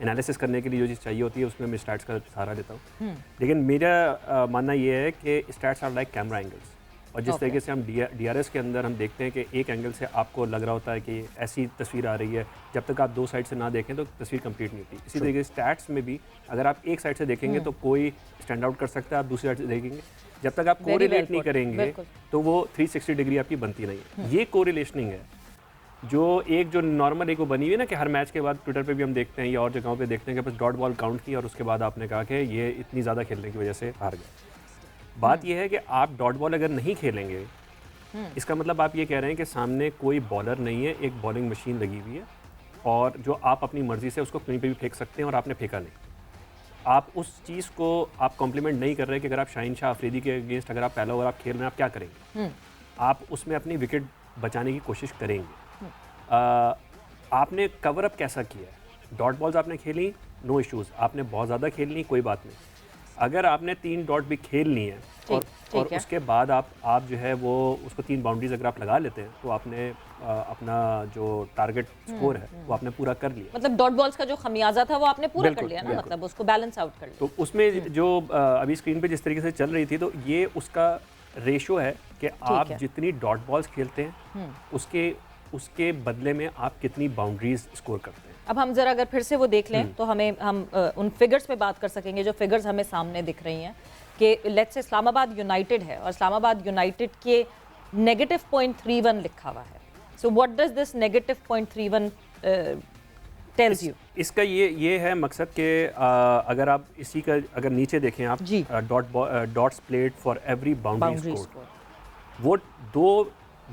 एनालिसिस करने के लिए जो चीज़ चाहिए होती है उसमें मैं स्टैट्स का सहारा लेता हूँ। लेकिन मेरा मानना ये है कि stats are like camera angles, और जिस तरीके से हम DRS के अंदर हम देखते हैं कि एक एंगल से आपको लग रहा होता है कि ऐसी तस्वीर आ रही है, जब तक आप 2 साइड से ना देखें तो तस्वीर कंप्लीट नहीं होती। इसी तरीके से स्टैट्स में भी अगर आप एक साइड से देखेंगे तो कोई स्टैंड आउट कर सकता है, आप दूसरी साइड से देखेंगे, जब तक आप कोरिलेट नहीं करेंगे तो वो 360 डिग्री आपकी बनती नहीं है। ये कोरिलेशनिंग है जो एक नॉर्मल एक वो बनी हुई है ना कि हर मैच के बाद ट्विटर पे भी हम देखते हैं या और जगहों पे देखते हैं कि बस डॉट बॉल काउंट की और उसके बाद आपने कहा कि ये इतनी ज़्यादा खेलने की वजह से हार गए। बात यह है कि आप डॉट बॉल अगर नहीं खेलेंगे, इसका मतलब आप ये कह रहे हैं कि सामने कोई बॉलर नहीं है, एक बॉलिंग मशीन लगी हुई है और जो आप अपनी मर्ज़ी से उसको कहीं पे भी फेंक सकते हैं और आपने फेंका नहीं। आप उस चीज़ को आप कॉम्प्लीमेंट नहीं कर रहे कि अगर आप शाहीन शाह अफरीदी के अगेंस्ट अगर आप पहला ओवर आप खेल रहे हैं, आप क्या करेंगे? आप उसमें अपनी विकेट बचाने की कोशिश करेंगे। आपने कवर अप कैसा किया है? डॉट बॉल्स आपने खेली, नो इश्यूज़, आपने बहुत ज़्यादा खेलनी, कोई बात नहीं। अगर आपने 3 डॉट भी खेल ली हैं और उसके बाद आप जो है वो उसको 3 बाउंड्रीज अगर आप लगा लेते हैं तो आपने अपना जो टारगेट स्कोर है वो आपने पूरा कर लिया। मतलब डॉट बॉल्स का जो खमियाजा था वो आपने पूरा कर लिया ना, मतलब उसको बैलेंस आउट कर लिया। तो उसमें जो अभी स्क्रीन पे जिस तरीके से चल रही थी, तो ये उसका रेशो है कि आप जितनी डॉट बॉल्स खेलते हैं उसके बदले में आप कितनी बाउंड्रीज स्कोर करते हैं। अब हम जरा अगर फिर से वो देख लें तो हम उन फिगर्स पे बात कर सकेंगे जो फिगर्स हमें सामने दिख रही हैं कि लेट्स से इस्लामाबाद यूनाइटेड है और इस्लामाबाद यूनाइटेड के -0.31 लिखा हुआ है। So what does this -0.31 tells you? इसका ये है मकसद कि अगर आप इसी का अगर नीचे देखें आप dots played for every boundary score, वो 2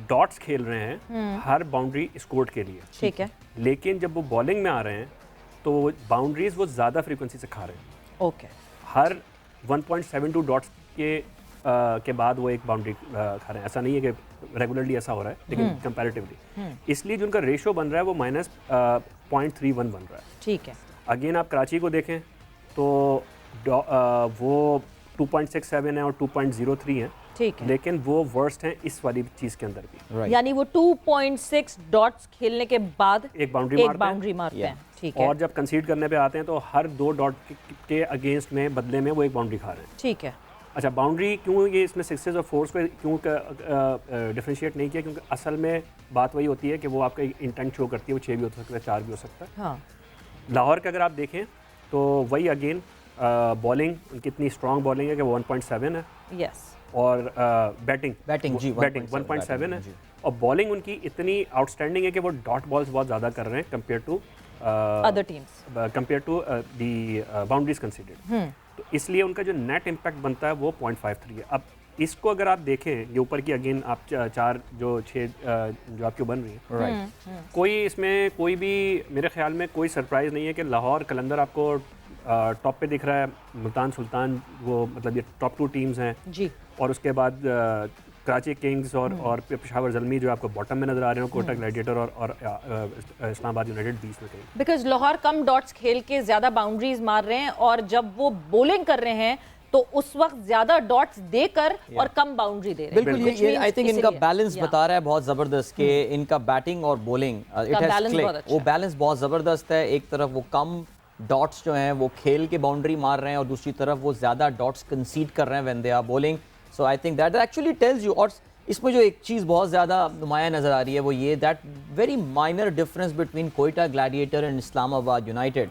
डॉट्स खेल रहे हैं हर बाउंड्री स्कोर के लिए, ठीक है। लेकिन जब वो बॉलिंग में आ रहे हैं तो बाउंड्रीज वो ज़्यादा फ्रीक्वेंसी से खा रहे हैं। ओके। हर 1.72 डॉट्स के बाद वो एक बाउंड्री खा रहे हैं। ऐसा नहीं है कि रेगुलरली ऐसा हो रहा है, लेकिन कंपैरेटिवली इसलिए जो उनका रेशो बन रहा है वो -0.31 बन रहा है। ठीक है। अगेन आप कराची को देखें तो वो 2.67 है और 2.03 है, ठीक है, लेकिन वो वर्स्ट हैं इस वाली चीज़ के अंदर भी। यानी वो 2.6 डॉट्स खेलने के बाद एक बाउंड्री मारते हैं। ठीक है। और जब कंसीड करने पे आते हैं तो हर 2 डॉट के अगेंस्ट में बदले में वो एक बाउंड्री खा रहे हैं। ठीक है। अच्छा, बाउंड्री क्यों ये इसमें 6s और 4s को क्यों डिफरेंशिएट नहीं किया? क्योंकि असल में बात वही होती है कि वो आपका इंटेंट शो करती है, वो 6 भी हो सकता है, 4 भी हो सकता है। हाँ। लाहौर का अगर आप देखें तो वही अगेन बॉलिंग उनकी इतनी स्ट्रॉन्ग बॉलिंग है कि 1.7 है। यस। और बैटिंग जी, 1.7 है, और बॉलिंग उनकी इतनी आउटस्टैंडिंग है कि वो डॉट बॉल्स बहुत ज़्यादा कर रहे हैं compare to other teams, compare to the boundaries considered. तो इसलिए उनका जो नेट इम्पैक्ट बनता है वो 0.53 है। अब इसको अगर आप देखें, ये ऊपर की अगेन आप 4 जो 6 जो आपकी बन रही है, राइट, कोई इसमें कोई भी मेरे ख्याल में कोई सरप्राइज़ नहीं है कि लाहौर कलंदर आपको टॉप पे दिख रहा है, मुल्तान सुल्तान वो मतलब ये टॉप 2 टीम्स हैं जी, और उसके बाद कराची किंग्स और पेशावर ज़ल्मी जो आपको बॉटम में नज़र आ रहे हो, कोटा ग्लैडिएटर और इस्लामाबाद यूनाइटेड 20 में कहीं। बिकॉज लाहौर कम डॉट्स खेल के ज़्यादा बाउंड्रीज मार रहे हैं और जब वो बॉलिंग कर रहे हैं तो उस वक्त ज़्यादा डॉट्स देकर और कम बाउंड्री दे रहे हैं। बिल्कुल, ये आई थिंक इनका बैलेंस बता रहा है बहुत ज़बरदस्त कि इनका बैटिंग और बॉलिंग इट हैज क्लिक, वो बैलेंस बहुत ज़बरदस्त है। एक तरफ वो कम डॉट्स जो हैं वो खेल के बाउंड्री मार रहे हैं और दूसरी तरफ वो ज़्यादा डॉट्स कंसीड कर रहे हैं when they are bowling. So I think that actually tells you. और इसमें जो एक चीज़ बहुत ज़्यादा नुमाया नज़र आ रही है वो ये that very minor difference between Quetta gladiator and Islamabad United.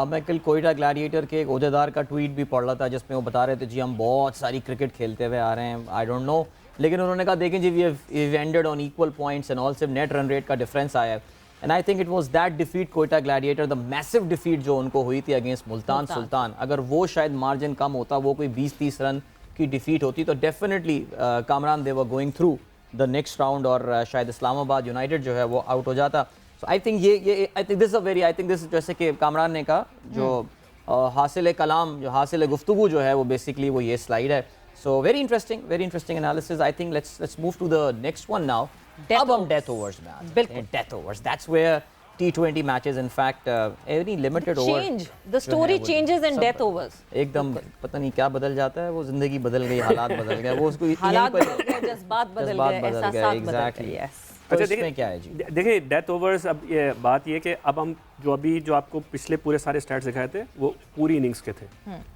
मैं कल कोयटा ग्लैडिएटर के एक ओहदेदार का ट्वीट भी पढ़ रहा था जिसमें वो बता रहे थे जी हम बहुत सारी क्रिकेट खेलते हुए आ रहे हैं, आई डोंट नो, लेकिन उन्होंने कहा देखें जी we have ended on equal points and all, सिर्फ नेट रन रेट का डिफरेंस आया है। And I think it was that defeat Quetta Gladiator, the massive defeat जो उनको हुई थी अगेंस्ट मुल्तान सुल्तान, अगर वो शायद मार्जिन कम होता, वो कोई 20-30 रन की डिफीट होती तो definitely Kamran they were going through the next round और शायद इस्लामाबाद यूनाइटेड जो है वो आउट हो जाता। सो आई थिंक ये I think this a very, I think this जैसे कि कामरान ने कहा जो हासिल कलाम जो हासिल गुफ्तगू जो है वो बेसिकली वो ये स्लाइड है। So very interesting analysis. I think let's move to the next one now. अब हम डेथ ओवर्स में आते हैं। Death overs, that's where T20 matches in fact any limited over change the story changes in death overs, एकदम पता नहीं क्या बदल जाता है, वो जिंदगी बदल गई, हालात बदल गए, वो उसको हालात बदल गए, जज्बात बदल गए, एहसासात बदल गए। यस, अच्छा इसमें क्या है जी? देखिए डेथ ओवर्स, अब ये बात ये कि अब हम जो आपको पिछले पूरे सारे स्टैट्स दिखाए थे वो पूरी इनिंग्स के थे।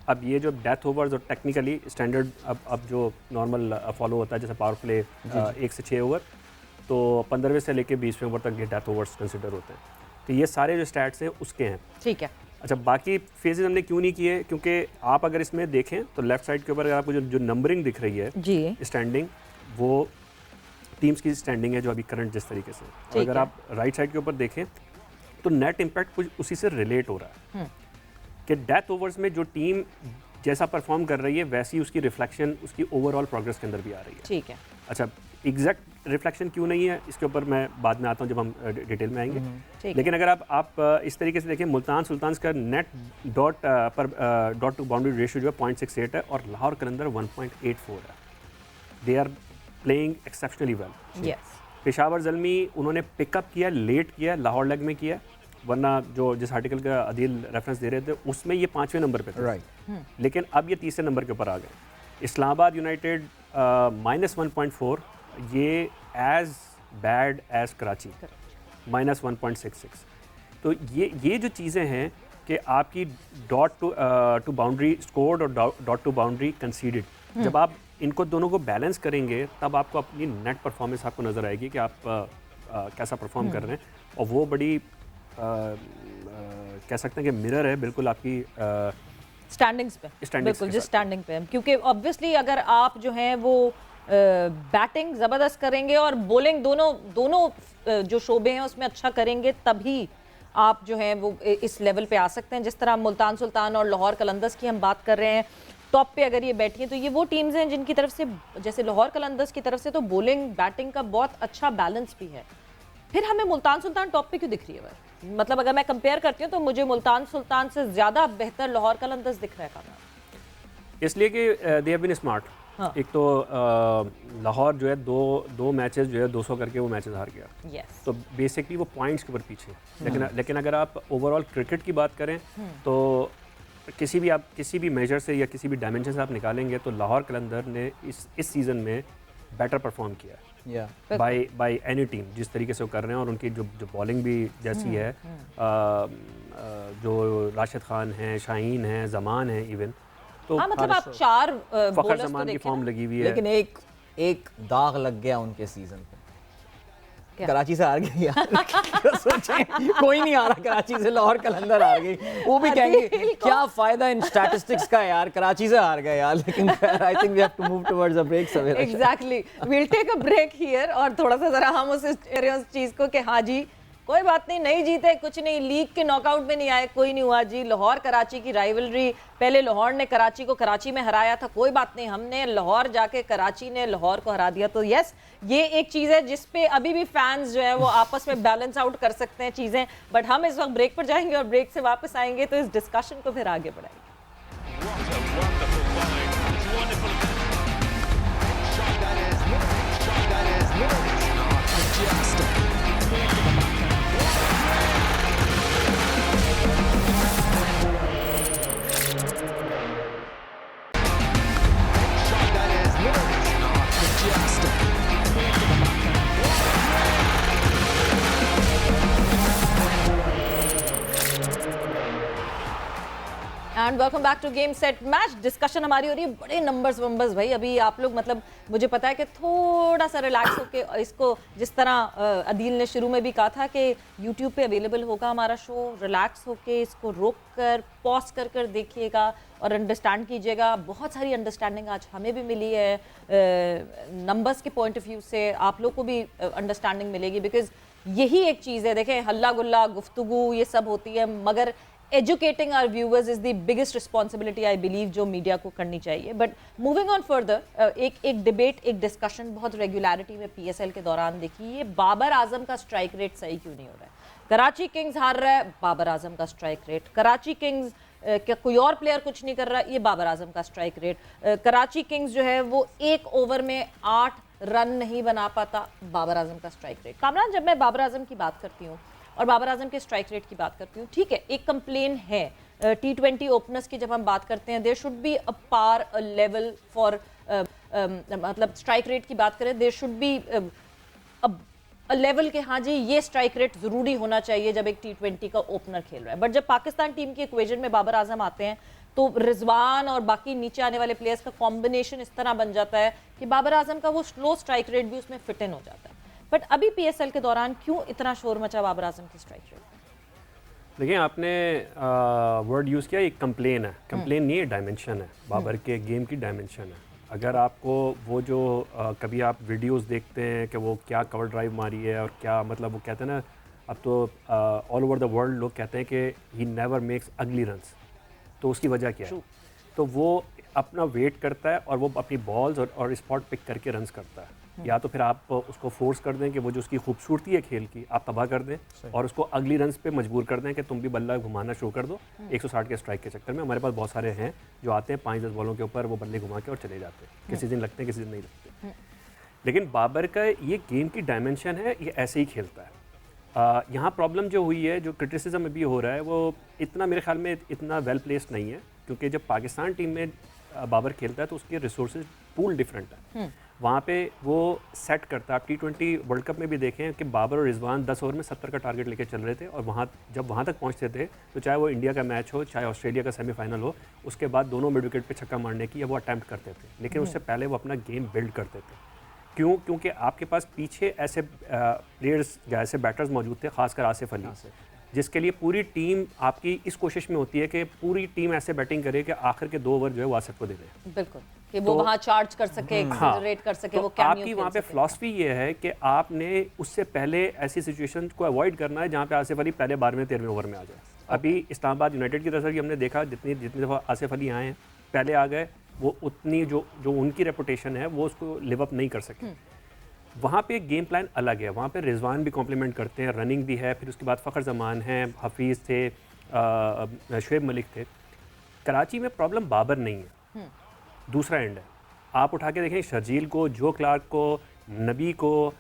अब ये जो डेथ ओवर्स और टेक्निकली स्टैंडर्ड अब जो नॉर्मल फॉलो होता है जैसे पावर प्ले 1 से 6 ओवर, तो 15वें से लेके 20वें ओवर तक ये डेथ ओवर्स कंसिडर होते हैं। तो ये सारे जो स्टैट्स हैं उसके हैं। ठीक है। अच्छा, बाकी फेजेस हमने क्यों नहीं किए, क्योंकि आप अगर इसमें देखें तो लेफ्ट साइड के ऊपर अगर आपको जो नंबरिंग दिख रही है जी, स्टैंडिंग, वो टीम्स की स्टैंडिंग है जो अभी करंट जिस तरीके से। और अगर आप राइट साइड के ऊपर देखें तो नेट इम्पैक्ट कुछ उसी से रिलेट हो रहा है कि डेथ ओवर्स में जो टीम जैसा परफॉर्म कर रही है वैसी उसकी रिफ्लेक्शन उसकी ओवरऑल प्रोग्रेस के अंदर भी आ रही है। ठीक है। अच्छा, एग्जैक्ट रिफ्लेक्शन क्यों नहीं है इसके ऊपर मैं बाद में आता हूँ जब हम डिटेल में आएंगे। लेकिन अगर आप इस तरीके से देखें, मुल्तान सुल्तान का net dot to boundary ratio जो है 0.68 है और लाहौर कलंदर 1.84 है। They are playing exceptionally well. Yes, Peshawar Zalmi उन्होंने पिकअप किया, लेट किया, लाहौर लेग में किया, वरना जो जिस आर्टिकल का अदील रेफरेंस दे रहे थे उसमें ये 5वें नंबर पे थे। राइट। लेकिन अब ये 3रे नंबर के ऊपर आ गए। इस्लामाबाद यूनाइटेड -1.4, ये एज बैड एज कराची -1.66। तो ये जो चीज़ें हैं कि आपकी डॉट टू बाउंड्री स्कोर्ड और डॉट टू बाउंड्री कंसीडेड, जब आप इनको दोनों को बैलेंस करेंगे तब आपको अपनी नेट परफॉर्मेंस आपको नज़र आएगी कि आप कैसा परफॉर्म कर रहे हैं। और वो बड़ी कह सकते हैं कि मिरर है बिल्कुल आपकी स्टैंडिंग्स पे, बिल्कुल जिस स्टैंडिंग पे, क्योंकि ऑब्वियसली अगर आप जो हैं वो बैटिंग ज़बरदस्त करेंगे और बॉलिंग दोनों जो शोबे हैं उसमें अच्छा करेंगे तभी आप जो हैं वो इस लेवल पे आ सकते हैं। जिस तरह मुल्तान सुल्तान और लाहौर कलंदर्स की हम बात कर रहे हैं, टॉप पे अगर ये बैठी हैं तो ये वो टीम्स हैं जिनकी तरफ से, जैसे लाहौर कलंदर्स की तरफ से तो बॉलिंग बैटिंग का बहुत अच्छा बैलेंस भी है। फिर हमें मुल्तान सुल्तान टॉप पे क्यों दिख रही है? मतलब अगर मैं कंपेयर करती हूँ तो मुझे मुल्तान सुल्तान से ज़्यादा बेहतर लाहौर कलंदर्स दिख रहा है कामरान। इसलिए कि दे हैव बीन स्मार्ट। हाँ। एक तो लाहौर जो है दो मैचेस जो है 200 करके वो मैचेस हार गया। yes. तो बेसिकली वो पॉइंट्स के ऊपर पीछे। लेकिन अगर आप ओवरऑल क्रिकेट की बात करें तो किसी भी मेजर से या किसी भी डायमेंशन से आप निकालेंगे तो लाहौर कलंदर ने इस सीज़न में बेटर परफॉर्म किया है बाय एनी टीम, जिस तरीके से वो कर रहे हैं। और उनकी जो बॉलिंग भी जैसी है, जो राशिद खान हैं, शाहीन हैं, जमान हैं, इवन तो मतलब आप 4 फखर जमान की फॉर्म लगी हुई है। लेकिन एक दाग लग गया उनके सीजन पे, कराची से हार गई यार। सोचें कोई नहीं आ रहा कराची से, लाहौर कलंदर हार गई, वो भी कहेंगे क्या फायदा इन स्टैटिस्टिक्स का यार, कराची से हार गए यार। लेकिन I think we have to move towards a break Sawera. Exactly, will take a break here और थोड़ा सा जरा हम उस चीज को कि हाँ जी कोई बात नहीं जीते कुछ नहीं, लीग के नॉकआउट में नहीं आए कोई नहीं हुआ जी। लाहौर कराची की राइवलरी, पहले लाहौर ने कराची को कराची में हराया था, कोई बात नहीं, हमने लाहौर जाके कराची ने लाहौर को हरा दिया। तो यस, ये एक चीज़ है जिस पे अभी भी फैंस जो है वो आपस में बैलेंस आउट कर सकते हैं चीज़ें। बट हम इस वक्त ब्रेक पर जाएंगे और ब्रेक से वापस आएंगे तो इस डिस्कशन को फिर आगे बढ़ाएंगे। And welcome back to game set match. Discussion हमारी हो रही है बड़े नंबर्स भाई। अभी आप लोग मतलब मुझे पता है कि थोड़ा सा रिलैक्स होके इसको, जिस तरह अदील ने शुरू में भी कहा था कि यूट्यूब पे अवेलेबल होगा हमारा शो, रिलैक्स होके इसको रोक कर पॉज कर देखिएगा और अंडरस्टैंड कीजिएगा। बहुत सारी अंडरस्टैंडिंग आज हमें भी मिली है, नंबर्स के पॉइंट ऑफ व्यू से आप लोग को भी अंडरस्टैंडिंग मिलेगी, बिकॉज यही एक चीज़ है। देखें हल्ला गुल्ला गुफ्तगू ये सब होती है, मगर educating our viewers is the biggest responsibility I believe जो मीडिया को करनी चाहिए। बट मूविंग ऑन फर्दर, एक डिबेट, एक डिस्कशन बहुत रेगुलरिटी में PSL के दौरान देखी, ये बाबर आजम का स्ट्राइक रेट सही क्यों नहीं हो रहा है। कराची किंग्स हार रहा है, बाबर आजम का स्ट्राइक रेट। कराची किंग्स क्या कोई और प्लेयर कुछ नहीं कर रहा, ये बाबर आजम का स्ट्राइक रेट। कराची किंग्स जो है वो एक ओवर में 8 रन नहीं बना पाता, बाबर आजम का स्ट्राइक रेट। कामरान, जब मैं बाबर आजम की बात करती हूँ और बाबर आजम के स्ट्राइक रेट की बात करती हूँ, ठीक है एक कंप्लेन है T20 ओपनर्स की जब हम बात करते हैं, there should be a par a level for, मतलब स्ट्राइक रेट की बात करें, there should be a level के हाँ जी ये स्ट्राइक रेट ज़रूरी होना चाहिए जब एक T20 का ओपनर खेल रहा है। बट जब पाकिस्तान टीम की इक्वेशन में बाबर आजम आते हैं तो रिजवान और बाकी नीचे आने वाले प्लेयर्स का कॉम्बिनेशन इस तरह बन जाता है कि बाबर आजम का वो स्लो स्ट्राइक रेट भी उसमें फिट इन हो जाता है। बट अभी PSL के दौरान क्यों इतना शोर मचा बाबर आजम की स्ट्राइक रेट? देखिए आपने वर्ड यूज़ किया, एक कंप्लेन है, कंप्लेन नहीं है, डायमेंशन है, बाबर के गेम की डायमेंशन है। अगर आपको वो जो कभी आप वीडियोस देखते हैं कि वो क्या कवर ड्राइव मारी है और क्या, मतलब वो कहते हैं ना, अब तो ऑल ओवर द वर्ल्ड लोग कहते हैं कि ही नेवर मेक्स अगली रन्स, तो उसकी वजह क्या है? तो वो अपना वेट करता है और वो अपनी बॉल्स और स्पॉट पिक करके रन्स करता है। या तो फिर आप उसको फोर्स कर दें कि वो जो उसकी खूबसूरती है खेल की आप तबाह कर दें और उसको अगली रन्स पे मजबूर कर दें कि तुम भी बल्ला घुमाना शुरू कर दो 160 के स्ट्राइक के चक्कर में। हमारे पास बहुत सारे हैं जो आते हैं 5-10 बॉलों के ऊपर वो बल्ले घुमा के और चले जाते हैं, किसी दिन लगते हैं किसी दिन नहीं लगते। लेकिन बाबर का ये गेम की डायमेंशन है, ये ऐसे ही खेलता है। यहाँ प्रॉब्लम जो हुई है, जो क्रिटिसिज्म भी हो रहा है, वो इतना मेरे ख्याल में इतना वेल प्लेस्ड नहीं है, क्योंकि जब पाकिस्तान टीम में बाबर खेलता है तो उसके रिसोर्सेज पूल डिफरेंट है। वहाँ पे वो सेट करता है। आप T20 वर्ल्ड कप में भी देखें कि बाबर और रिजवान 10 ओवर में 70 का टारगेट लेके चल रहे थे और जब वहाँ तक पहुँचते थे तो चाहे वो इंडिया का मैच हो चाहे ऑस्ट्रेलिया का सेमीफाइनल हो, उसके बाद दोनों मिड विकेट पे छक्का मारने की वो अटैम्प्ट करते थे, लेकिन उससे पहले वो अपना गेम बिल्ड करते थे। क्यों? क्योंकि आपके पास पीछे ऐसे प्लेयर्स या ऐसे बैटर्स मौजूद थे, खासकर आसिफ अली, जिसके लिए पूरी टीम आपकी इस कोशिश में होती है कि पूरी टीम ऐसे बैटिंग करे कि आखिर के 2 ओवर जो है वो आसिफ को दे दें, बिल्कुल कि वो वहाँ चार्ज कर सके, एक्सेलरेट कर सके। तो वो आपकी वहाँ पे फिलॉसफी ये है कि आपने उससे पहले ऐसी सिचुएशन को अवॉइड करना है जहाँ पे आसिफ अली पहले 12वें-13वें ओवर में आ जाए। अभी इस्लामाबाद यूनाइटेड की तरफ से हमने देखा, जितनी दफ़ा आसिफ अली आए हैं पहले आ गए, वो उतनी जो उनकी रेपुटेशन है वो उसको लिव अप नहीं कर सके। वहाँ पे गेम प्लान अलग है, वहाँ पे रिजवान भी कॉम्प्लीमेंट करते हैं, रनिंग भी है, फिर उसके बाद फ़खर जमान हैं, हफीज़ थे, शुएब मलिक थे। कराची में प्रॉब्लम बाबर नहीं है, दूसरा एंड है। आप उठा के देखें शर्जील को, जो क्लार्क को, नबी को,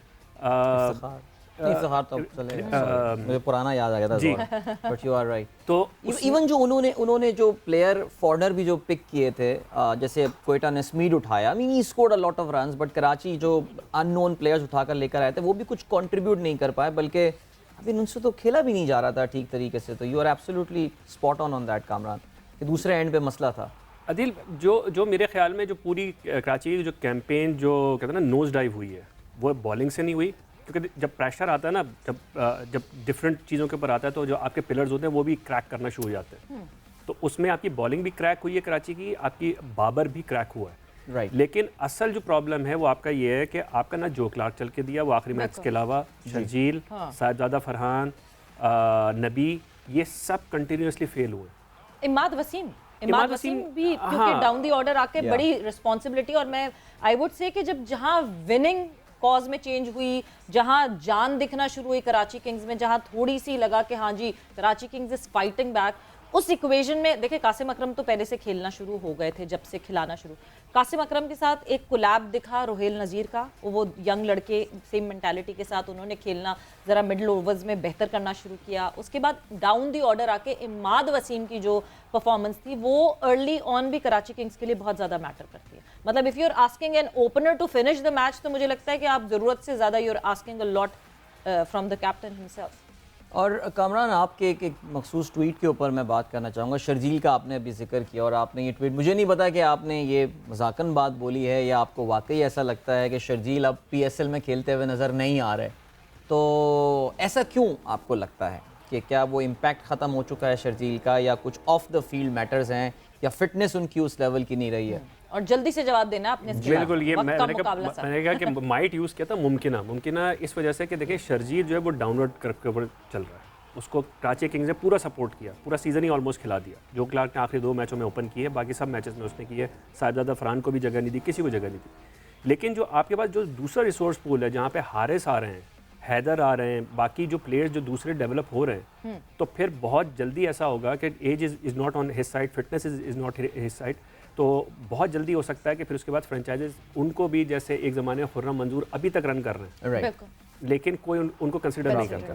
मुझे पुराना याद आ गया था जी, बट यू आर राइट। तो इवन जो उन्होंने जो प्लेयर फॉरनर भी जो पिक किए थे, जैसे कोयटा ने स्मीड उठाया, I mean he scored a lot of runs, but Karachi जो अननोन प्लेयर्स उठाकर लेकर आए थे वो भी कुछ कंट्रीब्यूट नहीं कर पाए, बल्कि अभी उनसे तो खेला भी नहीं जा रहा था ठीक तरीके से। तो you are absolutely spot on that Kamran, कि दूसरे एंड पे मसला था। अदिल, जो मेरे ख्याल में जो पूरी कराची की जो कैंपेन जो कहते हैं ना नोज डाइव हुई है, वो बॉलिंग से नहीं हुई, क्योंकि जब प्रेशर आता है ना, जब डिफरेंट चीज़ों के ऊपर आता है तो जो आपके पिलर्स होते हैं वो भी क्रैक करना शुरू हो जाते हैं। तो उसमें आपकी बॉलिंग भी क्रैक हुई है कराची की, आपकी बाबर भी क्रैक हुआ है। राइट। लेकिन असल जो प्रॉब्लम है वो आपका ये है कि आपका ना जो क्लार्क चल के दिया वो आखिरी मैच के अलावा शर्जील, साहिबजादा फरहान, नबी, ये सब कंटिन्यूसली फेल हुए। इमाद वसीम भी क्योंकि डाउन दी ऑर्डर आके बड़ी रिस्पॉन्सिबिलिटी, और मैं आई वुड से कि जब जहां विनिंग कॉज में चेंज हुई, जहां जान दिखना शुरू हुई कराची किंग्स में, जहां थोड़ी सी लगा कि हाँ जी Karachi Kings is fighting back, उस इक्वेशन में देखिए कासिम अकरम तो पहले से खेलना शुरू हो गए थे, जब से खिलाना शुरू। कासिम अकरम के साथ एक कोलैब दिखा रोहेल नज़ीर का, वो यंग लड़के सेम मेंटालिटी के साथ उन्होंने खेलना, ज़रा मिडल ओवर्स में बेहतर करना शुरू किया। उसके बाद डाउन दी ऑर्डर आके इमाद वसीम की जो परफॉर्मेंस थी वो अर्ली ऑन भी कराची किंग्स के लिए बहुत ज़्यादा मैटर करती है। मतलब if you are asking an opener to finish the match, तो मुझे लगता है कि आप ज़रूरत से ज़्यादा you are asking a lot from the captain himself. और कामरान, आपके एक मखसूस ट्वीट के ऊपर मैं बात करना चाहूँगा। शर्जील का आपने अभी जिक्र किया और आपने ये ट्वीट, मुझे नहीं पता कि आपने ये मजाकन बात बोली है या आपको वाकई ऐसा लगता है कि शर्जील अब PSL में खेलते हुए नज़र नहीं आ रहे, तो ऐसा क्यों आपको लगता है कि क्या वो इम्पैक्ट ख़त्म हो चुका है शर्जील का, या कुछ ऑफ द फील्ड मैटर्स हैं, या फिटनेस उनकी उस लेवल की नहीं रही है? और जल्दी से जवाब देना अपने बिल्कुल, ये मैंने कहा कि माइट यूज़ किया था मुमकिना इस वजह से कि देखिए शर्जील जो है वो डाउनवर्ड कर्व के ऊपर चल रहा है। उसको कराची किंग्स ने पूरा सपोर्ट किया, पूरा सीज़न ही ऑलमोस्ट खिला दिया। जो क्लार्क ने आखिरी 2 मैचों में ओपन किए, बाकी सब मैचेस में उसने किए। साहिबजादा फरहान को भी जगह नहीं दी, किसी को जगह नहीं दी। लेकिन जो आपके पास जो दूसरा रिसोर्स पूल है, जहाँ पे हारिस आ रहे हैं, हैदर आ रहे हैं, बाकी जो प्लेयर्स जो दूसरे डेवलप हो रहे हैं, तो फिर बहुत जल्दी ऐसा होगा कि age is not on his side, fitness is not his side, तो बहुत जल्दी हो सकता है कि फिर उसके बाद फ्रेंचाइजेस उनको भी, जैसे एक ज़माने में खुर्रम मंजूर अभी तक रन कर रहे हैं, लेकिन कोई उनको कंसिडर नहीं करता।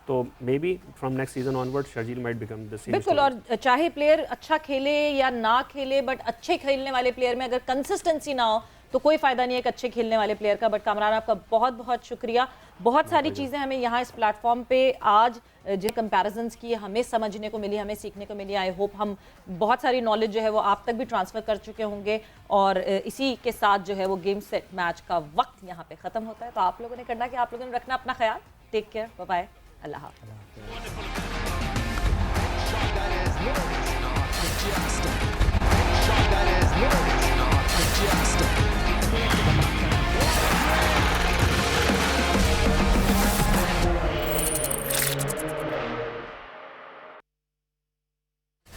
तो may be from next season onward Sharjeel might become the same. बिल्कुल, और चाहे प्लेयर अच्छा खेले या ना खेले, बट अच्छे खेलने वाले प्लेयर में अगर कंसिस्टेंसी ना हो तो कोई फ़ायदा नहीं है एक अच्छे खेलने वाले प्लेयर का। बट कामरान, आपका बहुत बहुत शुक्रिया। बहुत सारी चीज़ें हमें यहाँ इस प्लेटफॉर्म पे आज जिन कंपैरिजन्स की हमें समझने को मिली, हमें सीखने को मिली। आई होप हम बहुत सारी नॉलेज जो है वो आप तक भी ट्रांसफ़र कर चुके होंगे। और इसी के साथ जो है वो गेम सेट मैच का वक्त यहाँ पे ख़त्म होता है। तो आप लोगों ने करना कि आप लोगों ने रखना अपना ख्याल। टेक केयर, बाय बाय, अल्लाह हाफ़िज़।